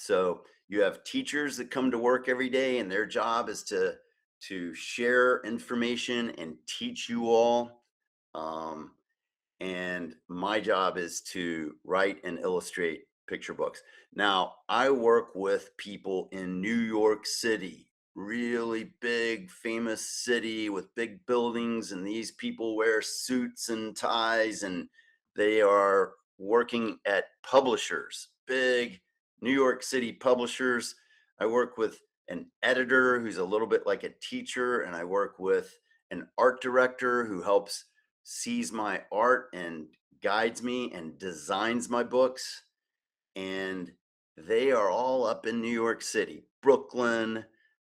So you have teachers that come to work every day, and their job is to share information and teach you all. Um, and my job is to write and illustrate picture books. Now, I work with people in New York City, really big, famous city with big buildings, and these people wear suits and ties, and they are working at publishers, big New York City publishers. I work with an editor who's a little bit like a teacher, and I work with an art director who helps sees my art and guides me and designs my books. And they are all up in New York City, Brooklyn,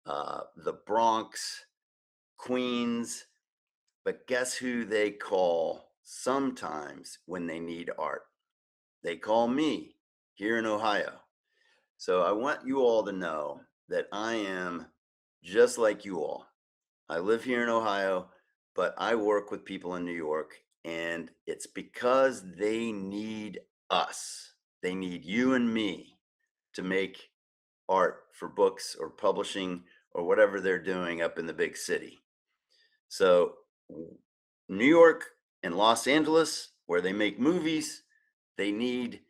the Bronx, Queens. But guess who they call sometimes when they need art? They call me here in Ohio. So I want you all to know that I am just like you all. I live here in Ohio, but I work with people in New York, and it's because they need us. They need you and me to make art for books or publishing or whatever they're doing up in the big city. So, New York and Los Angeles, where they make movies, they need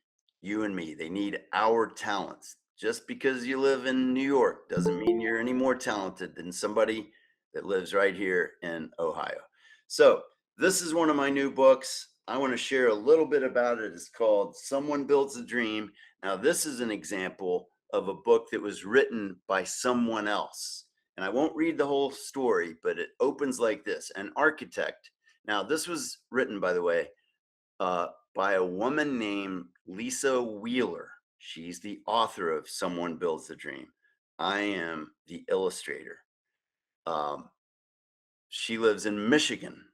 you and me. They need our talents. Just because you live in New York doesn't mean you're any more talented than somebody that lives right here in Ohio. So, this is one of my new books. I want to share a little bit about it. It's called Someone Builds a Dream. Now, this is an example of a book that was written by someone else. And I won't read the whole story, but it opens like this: An architect. Now, this was written, by the way, by a woman named Lisa Wheeler. She's the author of Someone Builds the Dream. I am the illustrator. Um, she lives in Michigan.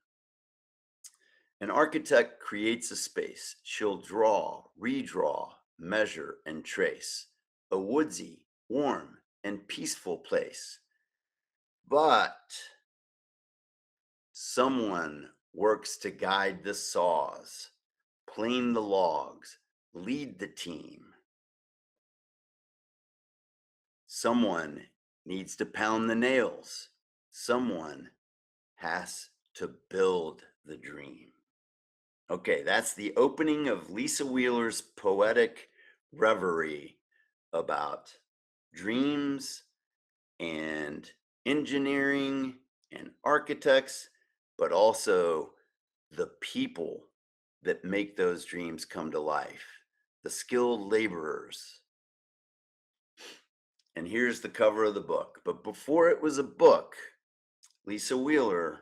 An architect creates a space. She'll draw, redraw, measure, and trace a woodsy, warm, and peaceful place. But someone works to guide the saws, plane the logs, lead the team. Someone needs to pound the nails. Someone has to build the dream. Okay, that's the opening of Lisa Wheeler's poetic reverie about dreams and engineering and architects, but also the people that make those dreams come to life, the skilled laborers. And here's the cover of the book. But before it was a book, Lisa Wheeler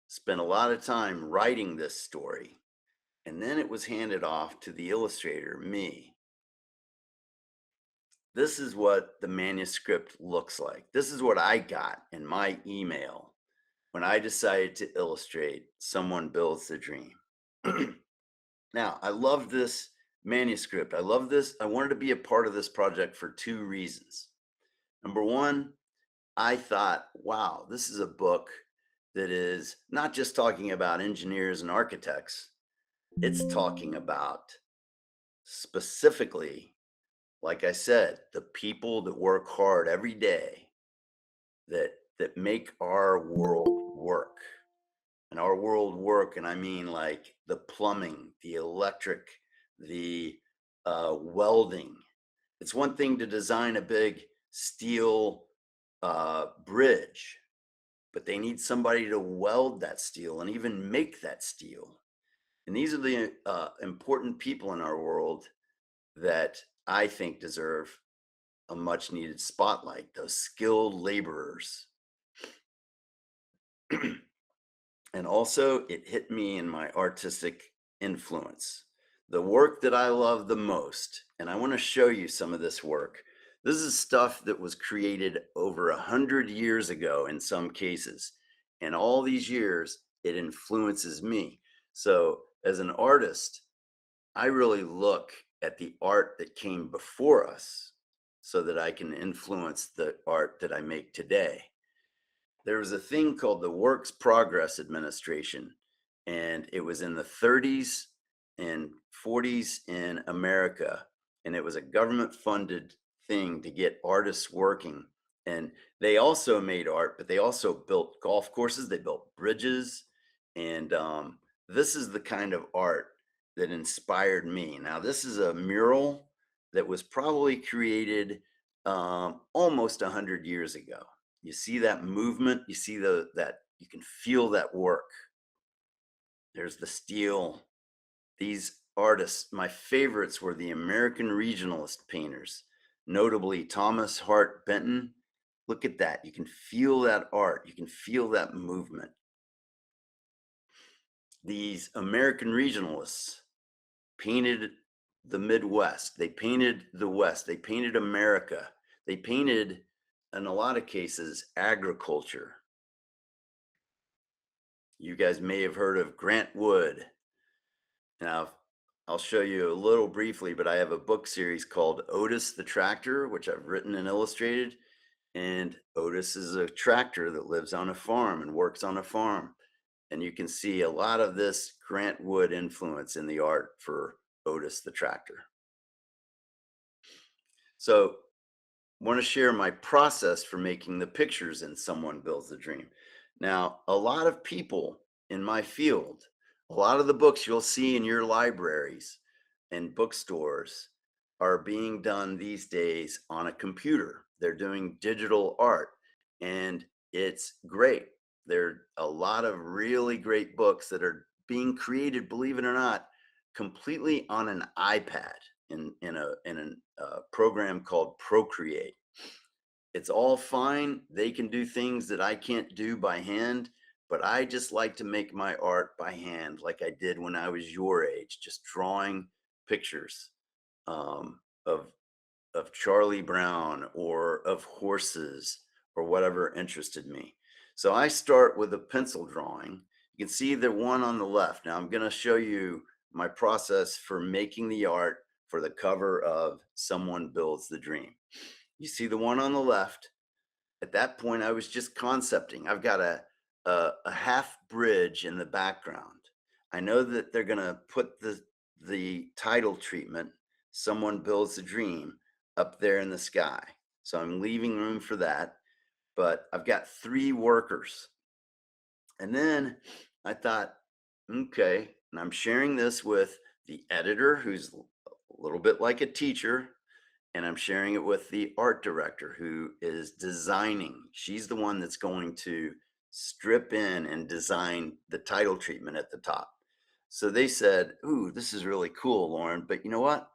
spent a lot of time writing this story. And then it was handed off to the illustrator, me. This is what the manuscript looks like. This is what I got in my email when I decided to illustrate Someone Builds the Dream. Now, I love this manuscript. I love this. I wanted to be a part of this project for two reasons. Number one, I thought, wow, this is a book that is not just talking about engineers and architects, it's talking about specifically, like I said, the people that work hard every day that make our world work. And our world work, and I mean like the plumbing, the electric, the welding. It's one thing to design a big steel bridge, but they need somebody to weld that steel and even make that steel. And these are the important people in our world that I think deserve a much needed spotlight, those skilled laborers. And also, it hit me in my artistic influence, the work that I love the most. And I want to show you some of this work. This is stuff that was created over 100 years ago in some cases. And all these years, it influences me. So, as an artist, I really look at the art that came before us so that I can influence the art that I make today. There was a thing called the Works Progress Administration, and it was in the 30s and 40s in America, and it was a government funded thing to get artists working. And they also made art, but they also built golf courses, they built bridges. And this is the kind of art that inspired me. Now, this is a mural that was probably created almost 100 years ago. You see that movement, you see that you can feel that work. There's the steel. These artists, my favorites were the American regionalist painters, notably Thomas Hart Benton. Look at that. You can feel that art. You can feel that movement. These American regionalists painted the Midwest. They painted the West. They painted America. They painted, in a lot of cases, agriculture. You guys may have heard of Grant Wood. Now, I'll show you a little briefly, but I have a book series called Otis the Tractor, which I've written and illustrated. And Otis is a tractor that lives on a farm and works on a farm. And you can see a lot of this Grant Wood influence in the art for Otis the Tractor. So want to share my process for making the pictures in Someone Builds a Dream. Now, a lot of people in my field, a lot of the books you'll see in your libraries and bookstores are being done these days on a computer. They're doing digital art, and it's great. There are a lot of really great books that are being created, believe it or not, completely on an iPad in a program called Procreate. It's all fine. They can do things that I can't do by hand, but I just like to make my art by hand, like I did when I was your age, just drawing pictures um, of Charlie Brown or of horses or whatever interested me. So I start with a pencil drawing. You can see the one on the left. Now I'm going to show you my process for making the art for the cover of Someone Builds the Dream. You see the one on the left. At that point, I was just concepting. I've got a half bridge in the background. I know that they're going to put the title treatment, Someone Builds a Dream, up there in the sky. So I'm leaving room for that. But I've got 3 workers. And then I thought, okay, and I'm sharing this with the editor, who's a little bit like a teacher, and I'm sharing it with the art director who is designing. She's the one that's going to strip in and design the title treatment at the top. So they said, ooh, this is really cool, Loren, but you know what?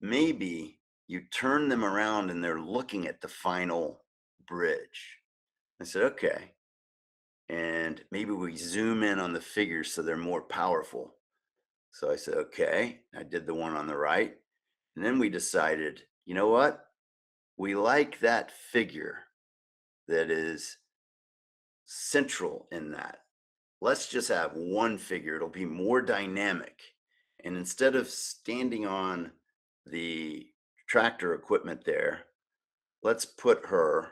Maybe you turn them around and they're looking at the final bridge. I said, okay. And maybe we zoom in on the figures so they're more powerful. So I said, okay. I did the one on the right. And then we decided, you know what? We like that figure that is central in that. Let's just have one figure. It'll be more dynamic. And instead of standing on the tractor equipment there, let's put her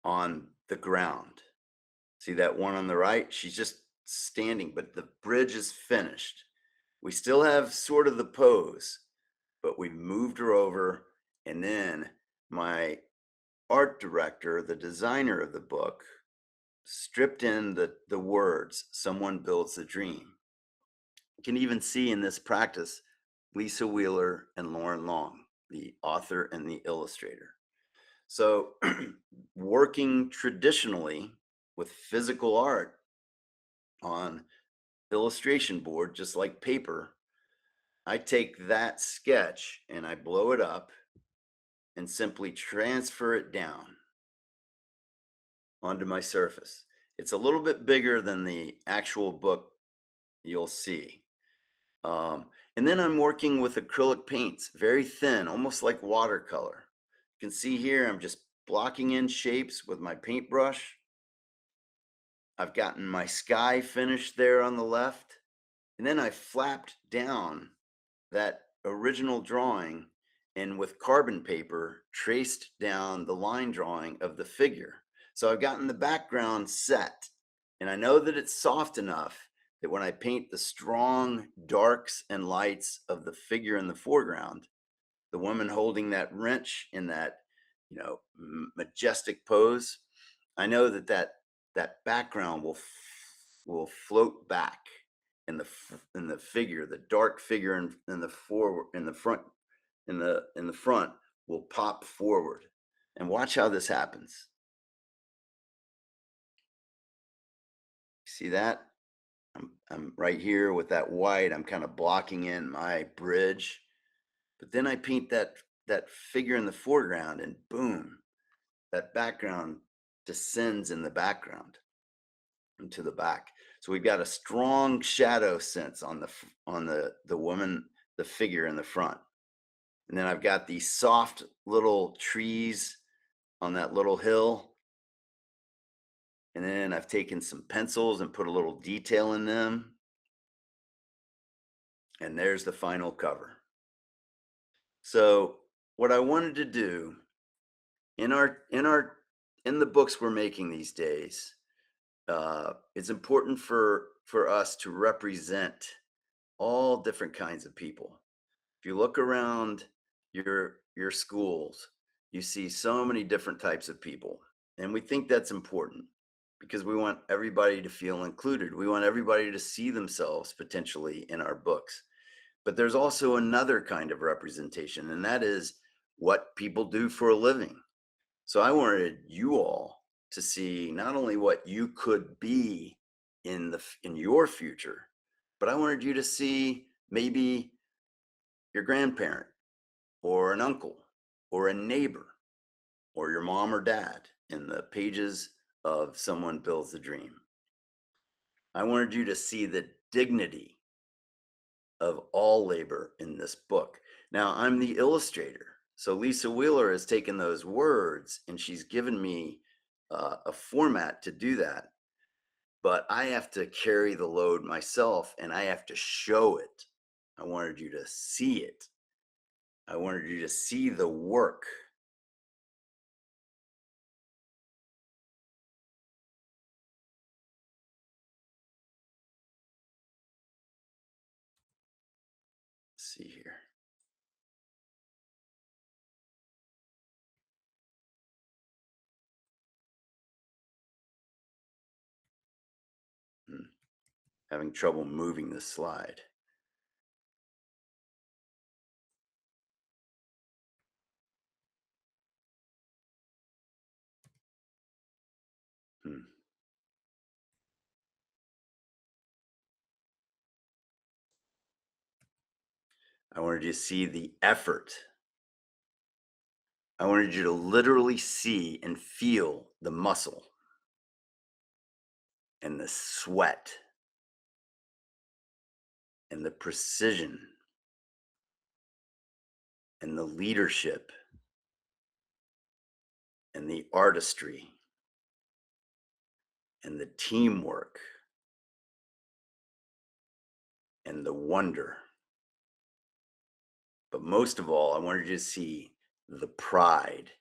on the ground. See that one on the right? She's just standing, but the bridge is finished. We still have sort of the pose, but we've moved her over. And then my art director, the designer of the book, stripped in the words, Someone Builds a Dream. You can even see in this practice, Lisa Wheeler and Loren Long, the author and the illustrator. So working traditionally with physical art on illustration board, just like paper, I take that sketch and I blow it up and simply transfer it down onto my surface. It's a little bit bigger than the actual book you'll see. And then I'm working with acrylic paints, very thin, almost like watercolor. You can see here, I'm just blocking in shapes with my paintbrush. I've gotten my sky finished there on the left. And then I flapped down that original drawing and with carbon paper traced down the line drawing of the figure. So I've gotten the background set and I know that it's soft enough that when I paint the strong darks and lights of the figure in the foreground, the woman holding that wrench in that, majestic pose, I know that background will float back in the figure, the dark figure in the front, in the front will pop forward. And watch how this happens. See that? I'm right here with that white. I'm kind of blocking in my bridge, but then I paint that figure in the foreground, and boom, that background descends in the background into the back. So we've got a strong shadow sense on the woman, the figure in the front. And then I've got these soft little trees on that little hill. And then I've taken some pencils and put a little detail in them. And there's the final cover. So what I wanted to do in the books we're making these days, it's important for us to represent all different kinds of people. If you look around your schools, you see so many different types of people, and we think that's important because we want everybody to feel included. We want everybody to see themselves potentially in our books. But there's also another kind of representation, and that is what people do for a living. So I wanted you all to see not only what you could be in your future, but I wanted you to see maybe your grandparent or an uncle or a neighbor or your mom or dad in the pages of Someone Builds a Dream. I wanted you to see the dignity of all labor in this book. Now, I'm the illustrator. So Lisa Wheeler has taken those words and she's given me a format to do that. But I have to carry the load myself and I have to show it. I wanted you to see it. I wanted you to see the work. Let's see here. Having trouble moving the slide. Hmm. I wanted you to see the effort. I wanted you to literally see and feel the muscle and the sweat and the precision and the leadership and the artistry and the teamwork and the wonder. But most of all, I wanted you to see the pride.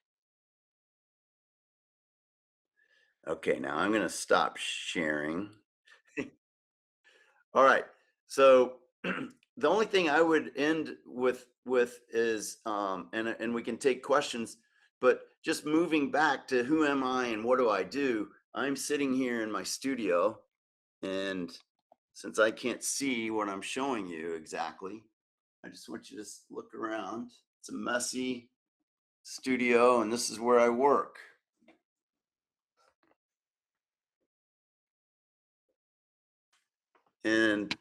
Okay, now I'm going to stop sharing. All right. So the only thing I would end with is and we can take questions, but just moving back to who am I and what do I do? I'm sitting here in my studio, and since I can't see what I'm showing you exactly, I just want you to look around. It's a messy studio, and this is where I work. And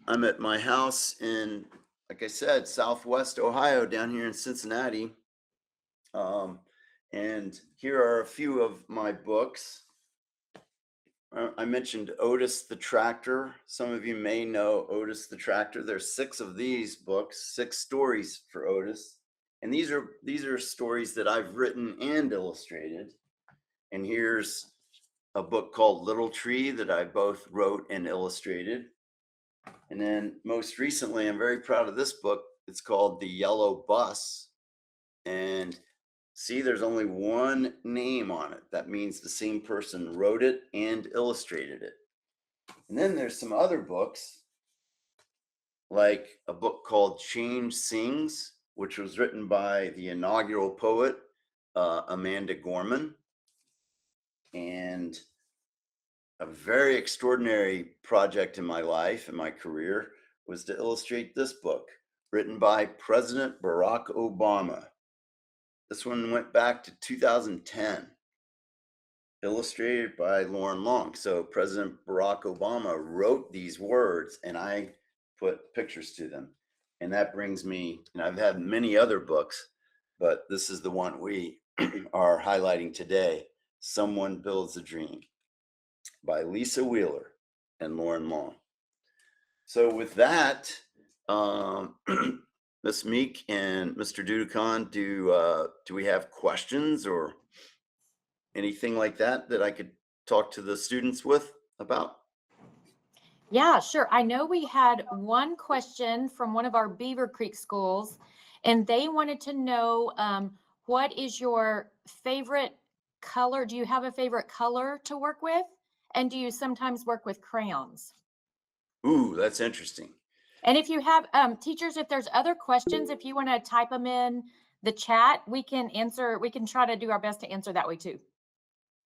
I'm at my house in, like I said, Southwest Ohio, down here in Cincinnati. And here are a few of my books. I mentioned Otis the Tractor. Some of you may know Otis the Tractor. There's 6 of these books, 6 stories for Otis. And these are stories that I've written and illustrated. And here's a book called Little Tree that I both wrote and illustrated. And then most recently, I'm very proud of this book. It's called The Yellow Bus. And see, there's only one name on it. That means the same person wrote it and illustrated it. And then there's some other books, like a book called Change Sings, which was written by the inaugural poet, Amanda Gorman. And a very extraordinary project in my life and my career was to illustrate this book, written by President Barack Obama. This one went back to 2010, illustrated by Loren Long. So President Barack Obama wrote these words, and I put pictures to them. And that brings me, and I've had many other books, but this is the one we are highlighting today, Someone Builds a Dream, by Lisa Wheeler and Loren Long. So with that, Ms. Meek and Mr. Dudicon, do we have questions or anything like that that I could talk to the students with about? Yeah, sure. I know we had one question from one of our Beaver Creek schools, and they wanted to know what is your favorite color? Do you have a favorite color to work with? And do you sometimes work with crayons? Ooh, that's interesting. And if you have teachers, if there's other questions, if you want to type them in the chat, we can answer. We can try to do our best to answer that way too.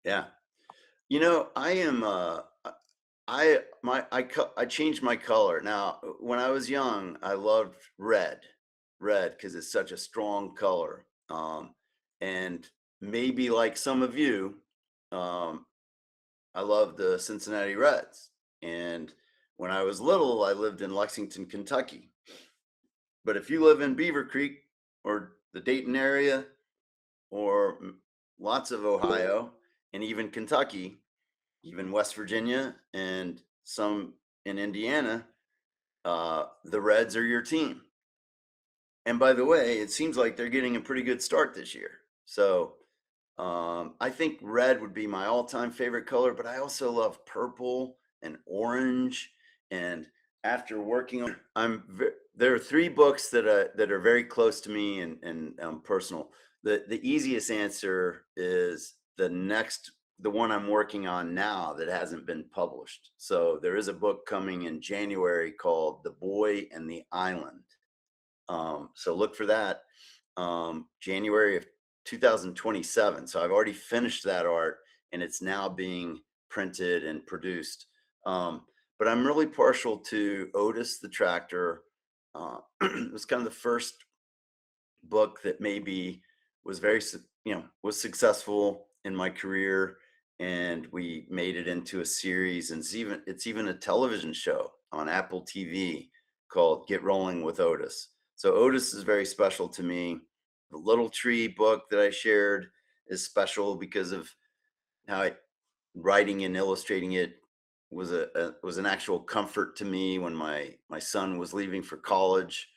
Yeah. I am I changed my color. Now, when I was young, I loved red because it's such a strong color. And maybe like some of you, um, I love the Cincinnati Reds. And when I was little, I lived in Lexington, Kentucky. But if you live in Beaver Creek or the Dayton area or lots of Ohio and even Kentucky, even West Virginia and some in Indiana, the Reds are your team. And by the way, it seems like they're getting a pretty good start this year. So I think red would be my all-time favorite color, but I also love purple and orange. And after working on, there are three books that are very close to me and personal. The easiest answer is the one I'm working on now that hasn't been published. So there is a book coming in January called The Boy and the Island. So look for that, January of 2027. So I've already finished that art and it's now being printed and produced. But I'm really partial to Otis the Tractor. It was kind of the first book that maybe was was successful in my career, and we made it into a series, and it's even a television show on Apple TV called Get Rolling with Otis. So Otis is very special to me. The Little Tree book that I shared is special because of how writing and illustrating it was an actual comfort to me when my son was leaving for college,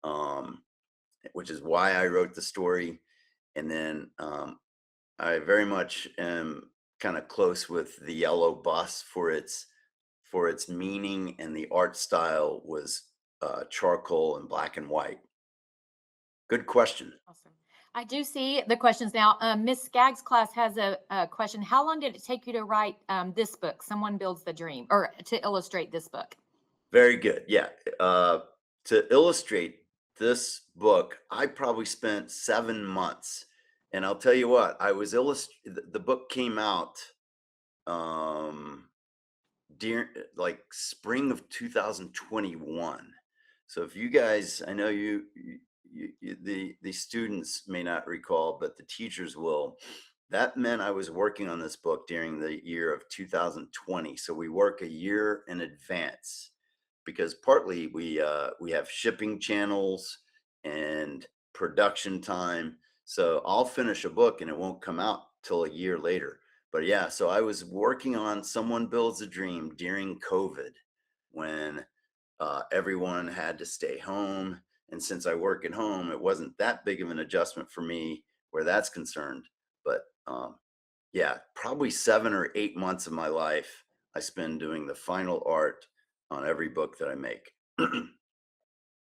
um, which is why I wrote the story. And then I very much am kind of close with The Yellow Bus for its meaning, and the art style was charcoal and black and white. Good question. Awesome. I do see the questions now. Miss Skaggs' class has a question. How long did it take you to write this book, Someone Builds the Dream, or to illustrate this book? Very good. Yeah. To illustrate this book, I probably spent 7 months. And I'll tell you what, the book came out during like spring of 2021. So if you guys, I know the students may not recall, but the teachers will. That meant I was working on this book during the year of 2020. So we work a year in advance because partly we have shipping channels and production time. So I'll finish a book and it won't come out till a year later. But yeah, so I was working on Someone Builds a Dream during COVID when everyone had to stay home. And since I work at home, it wasn't that big of an adjustment for me where that's concerned. But yeah, probably 7 or 8 months of my life I spend doing the final art on every book that I make.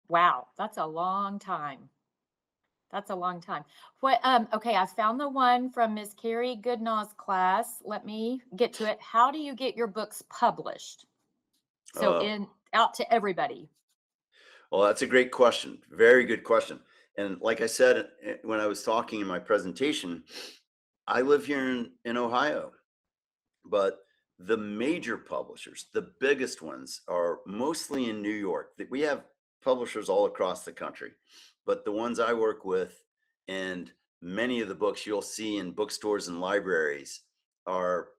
Wow, that's a long time. That's a long time. What, okay, I found the one from Miss Carrie Goodnaw's class. Let me get to it. How do you get your books published? So Uh, in out to everybody. well, that's a great question. Very good question. And like I said when I was talking in my presentation, I live here in Ohio, but the major publishers, the biggest ones, are mostly in New York. We have publishers all across the country, but the ones I work with and many of the books you'll see in bookstores and libraries are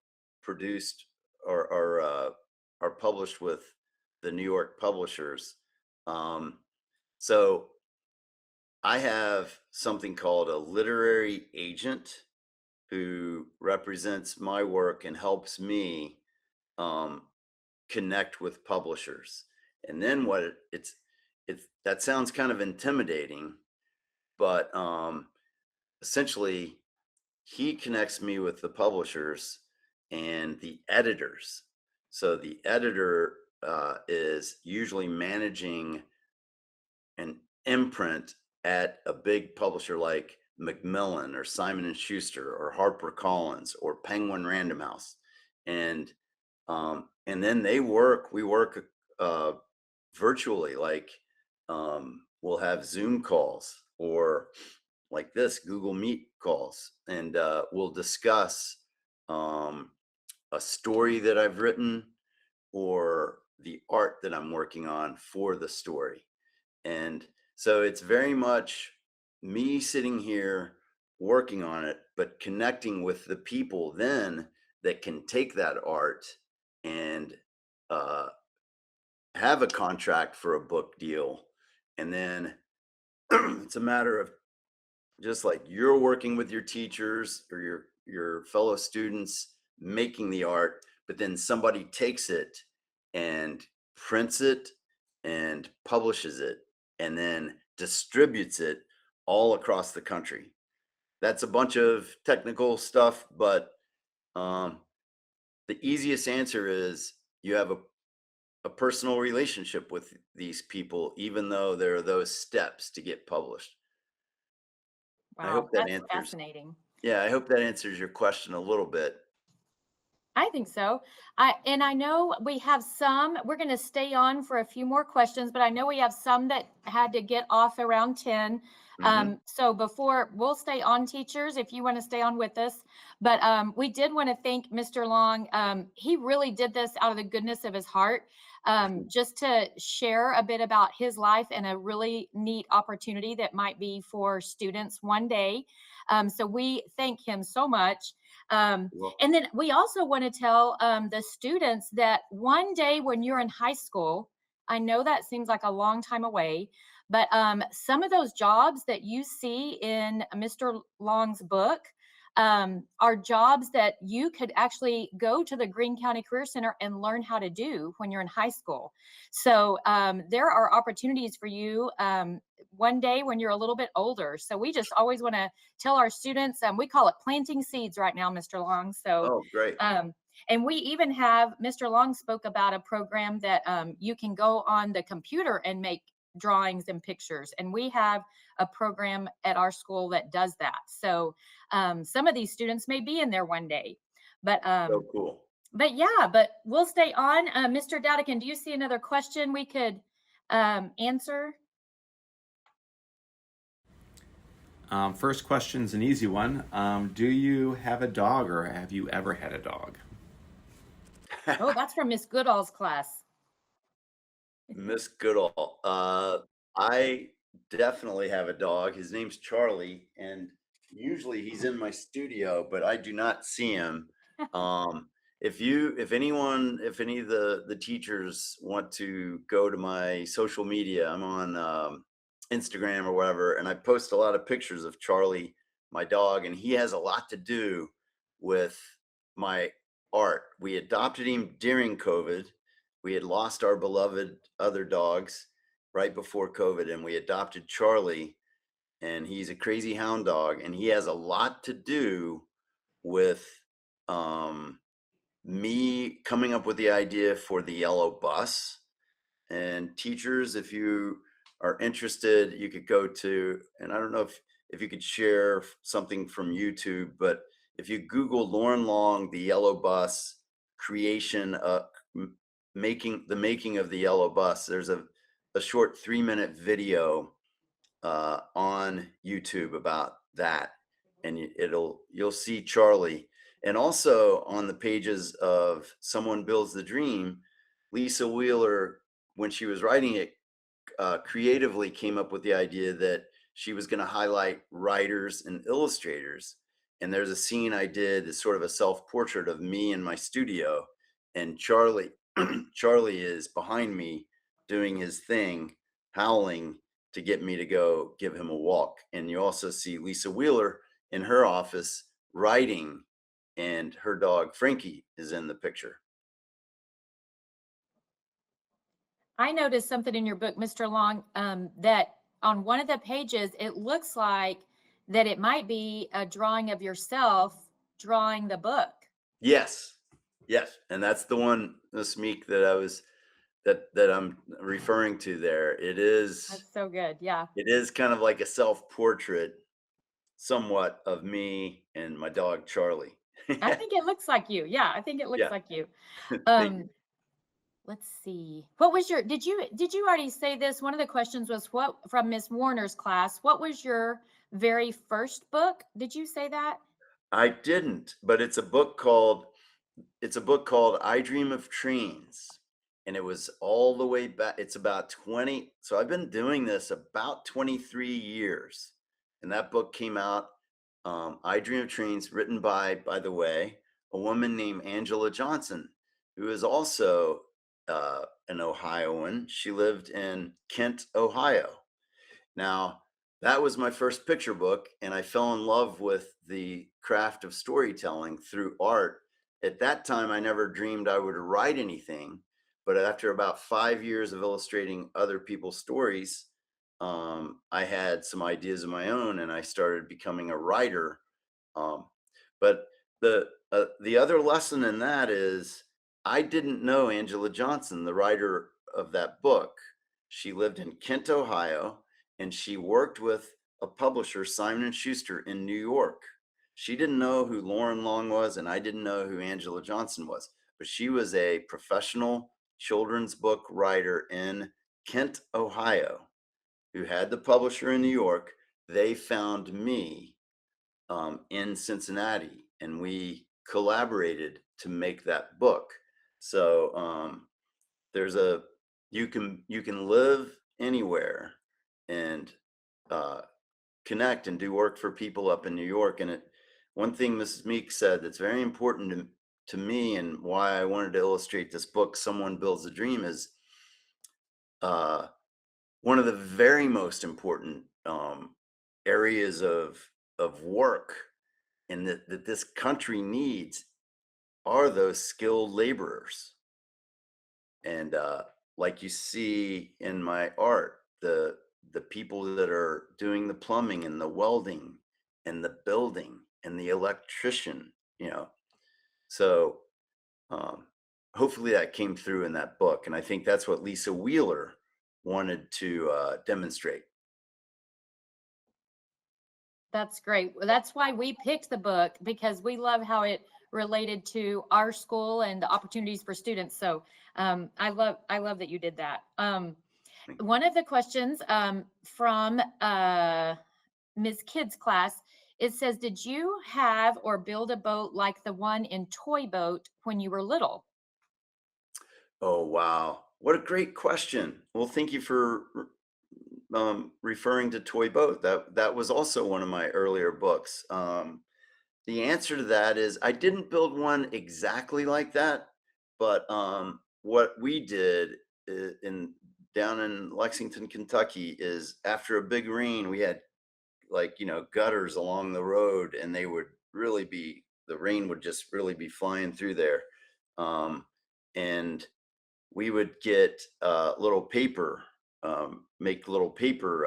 produced or are published with the New York publishers. Um, so I have something called a literary agent who represents my work and helps me um, connect with publishers. And then it's that sounds kind of intimidating, but essentially he connects me with the publishers and the editors. So the editor is usually managing an imprint at a big publisher like Macmillan or Simon and Schuster or Harper Collins or Penguin Random House, and then we work uh, virtually, like we'll have Zoom calls or like this Google Meet calls, and we'll discuss um, a story that I've written or the art that I'm working on for the story. And so it's very much me sitting here working on it, but connecting with the people then that can take that art and uh, have a contract for a book deal. And then it's a matter of just like you're working with your teachers or your fellow students making the art, but then somebody takes it and prints it and publishes it and then distributes it all across the country. That's a bunch of technical stuff, but um, the easiest answer is you have a personal relationship with these people, even though there are those steps to get published. I Wow, hope that that's answers fascinating. Yeah, I hope that answers your question a little bit. I think so. I know we have some, we're going to stay on for a few more questions, but I know we have some that had to get off around 10. Mhm. So before we'll stay on, teachers, if you want to stay on with us. But we did want to thank Mr. Long. He really did this out of the goodness of his heart, just to share a bit about his life and a really neat opportunity that might be for students one day. So we thank him so much. Um, Well, and then we also want to tell the students that one day when you're in high school, I know that seems like a long time away, but some of those jobs that you see in Mr. Long's book are jobs that you could actually go to the Greene County Career Center and learn how to do when you're in high school. So there are opportunities for you one day when you're a little bit older. So we just always want to tell our students, we call it planting seeds right now, Mr. Long. So, oh, great. um, and we even have, Mr. Long spoke about a program that you can go on the computer and make drawings and pictures. And we have a program at our school that does that. So some of these students may be in there one day. But So cool. but yeah, but we'll stay on. Mr. Dadikin, do you see another question we could answer? First question's an easy one. Do you have a dog or have you ever had a dog? Oh, that's from Miss Goodall's class. Miss Goodall. I definitely have a dog. His name's Charlie, and usually he's in my studio, but I do not see him. Um, if any of the teachers want to go to my social media, I'm on Instagram or whatever, and I post a lot of pictures of Charlie, my dog, and he has a lot to do with my art. We adopted him during COVID. We had lost our beloved other dogs right before COVID, and we adopted Charlie, and he's a crazy hound dog, and he has a lot to do with um, me coming up with the idea for the yellow bus. And teachers, if you are interested, you could go to, and I don't know if you could share something from YouTube, but if you Google Loren Long, the yellow bus creation, making of the yellow bus. There's a short 3-minute video on YouTube about that, and you'll see Charlie. And also on the pages of Someone Builds the Dream, Lisa Wheeler, when she was writing it, creatively came up with the idea that she was going to highlight writers and illustrators. And there's a scene I did, as sort of a self-portrait of me in my studio, and Charlie Charlie is behind me doing his thing, howling to get me to go give him a walk. And you also see Lisa Wheeler in her office writing, and her dog Frankie is in the picture. I noticed something in your book, Mr. Long, that on one of the pages, it looks like that it might be a drawing of yourself drawing the book. Yes. Yes. And that's the one, Miss Meek, that I'm referring to there. That's so good. Yeah. It is kind of like a self-portrait somewhat of me and my dog Charlie. I think it looks like you. Yeah, I think it looks Yeah. like you. Thank you. Um, let's see. What was your, did you already say this? One of the questions was what from Miss Warner's class, what was your very first book? Did you say that? I didn't, but it's a book called I Dream of Trains. And it was all the way back. It's about 20. So I've been doing this about 23 years. And that book came out, I Dream of Trains, written by the way, a woman named Angela Johnson, who is also an Ohioan. She lived in Kent, Ohio. Now, that was my first picture book, and I fell in love with the craft of storytelling through art. At that time, I never dreamed I would write anything, but after about 5 years of illustrating other people's stories, I had some ideas of my own, and I started becoming a writer. Um, but the other lesson in that is I didn't know Angela Johnson, the writer of that book. She lived in Kent, Ohio, and she worked with a publisher, Simon and Schuster, in New York. She didn't know who Loren Long was, and I didn't know who Angela Johnson was, but she was a professional children's book writer in Kent, Ohio, who had the publisher in New York. They found me in Cincinnati, and we collaborated to make that book. So there's a you can live anywhere and uh, connect and do work for people up in New York. And one thing Mrs. Meek said that's very important to me, and why I wanted to illustrate this book, Someone Builds a Dream, is uh, one of the very most important areas of work and that this country needs are those skilled laborers. And like you see in my art, the people that are doing the plumbing and the welding and the building and the electrician, you know. So um, hopefully that came through in that book, and I think that's what Lisa Wheeler wanted to demonstrate. That's great. Well, that's why we picked the book because we love how it related to our school and the opportunities for students. So I love that you did that. One of the questions from Ms. Kidd's class, it says, did you have or build a boat like the one in Toy Boat when you were little? Oh wow, what a great question. Well, thank you for referring to Toy Boat. That was also one of my earlier books. The answer to that is I didn't build one exactly like that, but what we did in down in Lexington, Kentucky, is after a big rain, we had, like, gutters along the road, and they would really be the rain would just really be flying through there. And we would get little paper, make little paper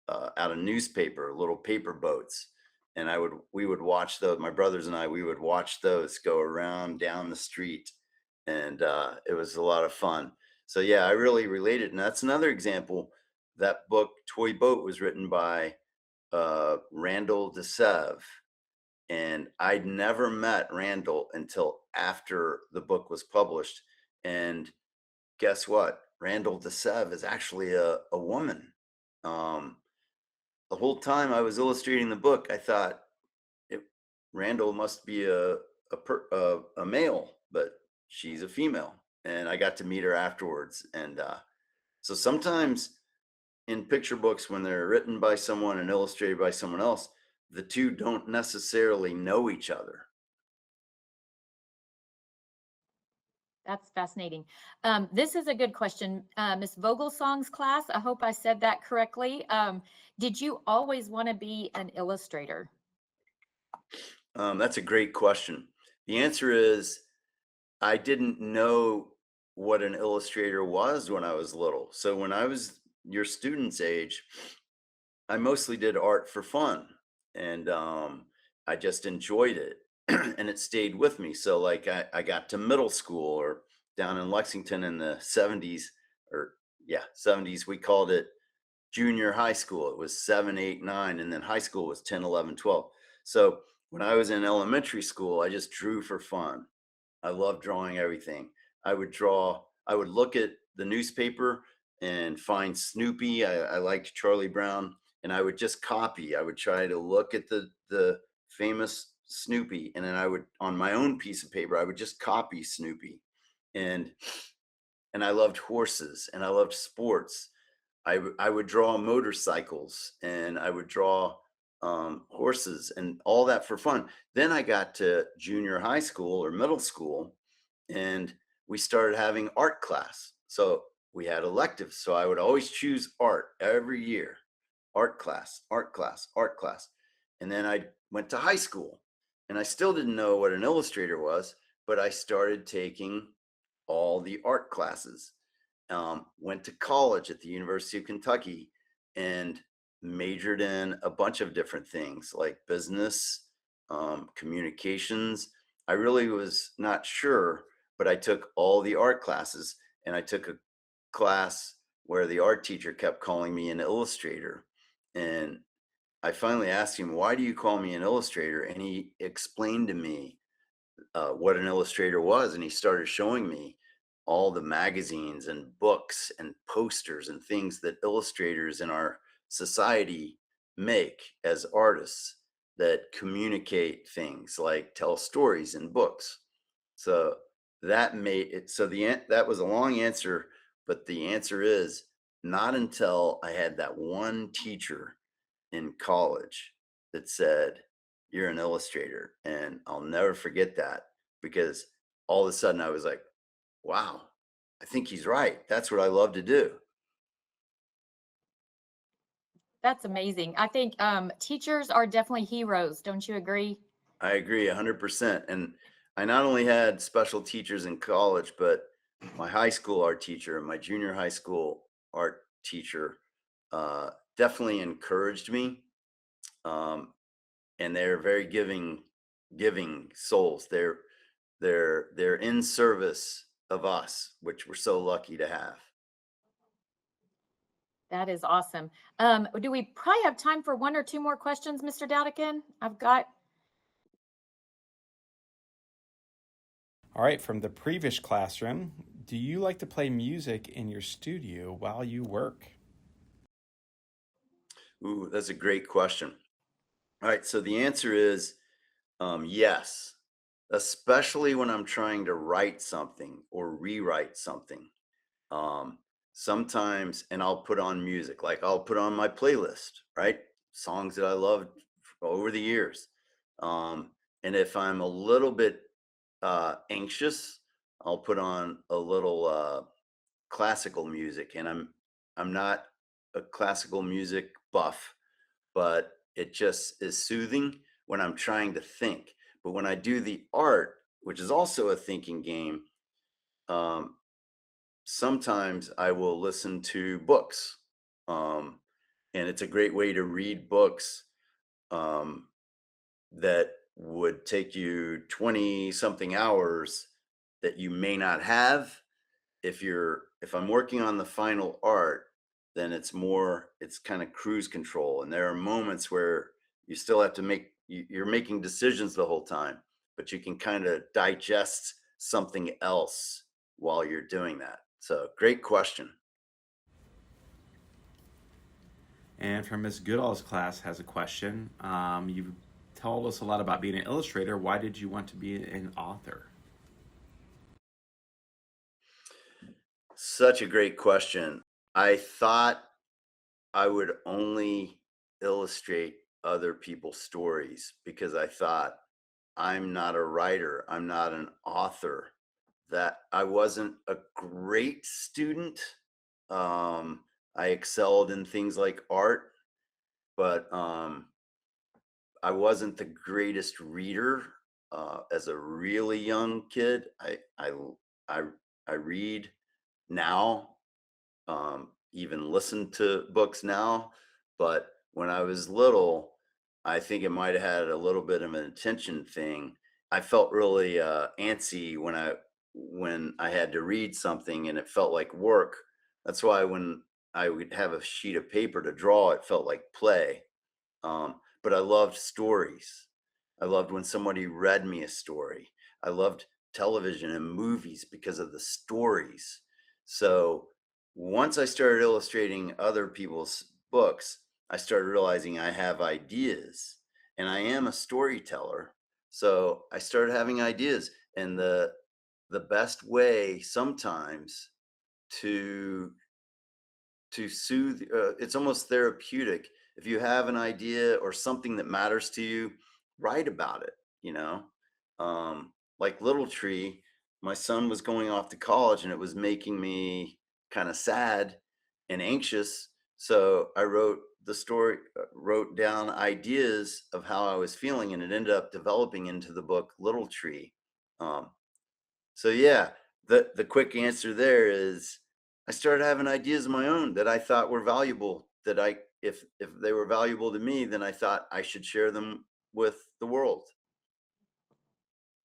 out of newspaper, little paper boats. And we would watch those, my brothers and I, we would watch those go around down the street. And it was a lot of fun. So yeah, I really related. And that's another example. That book, Toy Boat, was written by Randall DeSev. And I'd never met Randall until after the book was published. And guess what? Randall DeSev is actually a woman. Um, the whole time I was illustrating the book, I thought it, Randall must be a male, but she's a female. And I got to meet her afterwards. And so sometimes in picture books, when they're written by someone and illustrated by someone else, the two don't necessarily know each other. That's fascinating. This is a good question. Miss Vogelsong's class, I hope I said that correctly. Did you always want to be an illustrator? That's a great question. The answer is I didn't know what an illustrator was when I was little. So when I was your student's age, I mostly did art for fun, and I just enjoyed it, and it stayed with me. So like I got to middle school or down in Lexington in the 70s, or yeah, 70s, we called it junior high school. It was 7, 8, 9, and then high school was 10, 11, 12. So when I was in elementary school, I just drew for fun. I love drawing everything. I would look at the newspaper and find Snoopy. I liked Charlie Brown, and I would just copy. I would try to look at the famous Snoopy, and then I would, on my own piece of paper, I would just copy Snoopy. And I loved horses and I loved sports. I would draw motorcycles and I would draw horses and all that for fun. Then I got to junior high school or middle school, and we started having art class. So we had electives. So I would always choose art every year, art class, art class, art class. And then I went to high school, and I still didn't know what an illustrator was, but I started taking all the art classes. Went to college at the University of Kentucky and majored in a bunch of different things like business, communications. I really was not sure, but I took all the art classes, and I took a class where the art teacher kept calling me an illustrator. And I finally asked him, "Why do you call me an illustrator?" And he explained to me what an illustrator was, and he started showing me all the magazines and books and posters and things that illustrators in our society make as artists that communicate things like tell stories in books. So that made it, so that was a long answer, but the answer is not until I had that one teacher in college that said, "You're an illustrator." And I'll never forget that, because all of a sudden I was like, wow, I think he's right. That's what I love to do. That's amazing. I think teachers are definitely heroes. Don't you agree? I agree 100%. And I not only had special teachers in college, but my high school art teacher and my junior high school art teacher definitely encouraged me. Um, and they're very giving souls. They're in service of us, which we're so lucky to have. That is awesome. Do we probably have time for one or two more questions, Mr. Dowdican? I've got. All right, from the previous classroom, do you like to play music in your studio while you work? Ooh, that's a great question. All right, so the answer is yes, especially when I'm trying to write something or rewrite something. Um, Sometimes, and I'll put on music, like I'll put on my playlist, right? Songs that I loved over the years. Um, and if I'm a little bit anxious, I'll put on a little classical music. And I'm not a classical music buff, but it just is soothing when I'm trying to think. But when I do the art, which is also a thinking game, um, sometimes I will listen to books. Um, and it's a great way to read books um, that would take you 20 something hours that you may not have. If I'm working on the final art, then it's kind of cruise control. And there are moments where you still have to you're making decisions the whole time, but you can kind of digest something else while you're doing that. So great question. And from Miss Goodall's class has a question. You told us a lot about being an illustrator. Why did you want to be an author? Such a great question. I thought I would only illustrate other people's stories because I thought I'm not a writer, I'm not an author, that I wasn't a great student. I excelled in things like art, but I wasn't the greatest reader. As a really young kid, I I read now, even listen to books now. But when I was little, I think it might have had a little bit of an attention thing. I felt really antsy when I had to read something and it felt like work. That's why when I would have a sheet of paper to draw, it felt like play. But I loved stories. I loved when somebody read me a story. I loved television and movies because of the stories. So once I started illustrating other people's books, I started realizing I have ideas and I am a storyteller. So I started having ideas, and the best way sometimes to soothe, it's almost therapeutic. If you have an idea or something that matters to you, write about it, you know. Like Little Tree, my son was going off to college and it was making me kind of sad and anxious, so I wrote the story, wrote down ideas of how I was feeling, and it ended up developing into the book Little Tree. um, so yeah, the quick answer there is I started having ideas of my own that I thought were valuable, that I if they were valuable to me, then I thought I should share them with the world.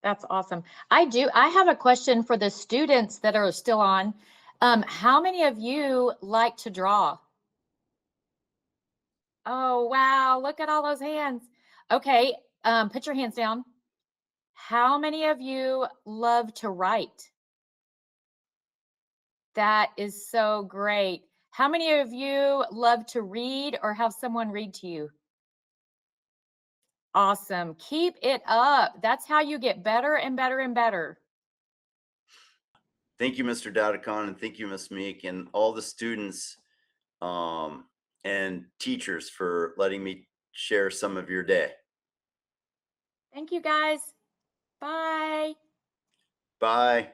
That's awesome. I have a question for the students that are still on. How many of you like to draw? Oh, wow. Look at all those hands. Okay. Put your hands down. How many of you love to write? That is so great. How many of you love to read or have someone read to you? Awesome. Keep it up. That's how you get better and better and better. Thank you, Mr. Dowdicon, and thank you, Miss Meek, and all the students um, and teachers for letting me share some of your day. Thank you, guys. Bye. Bye.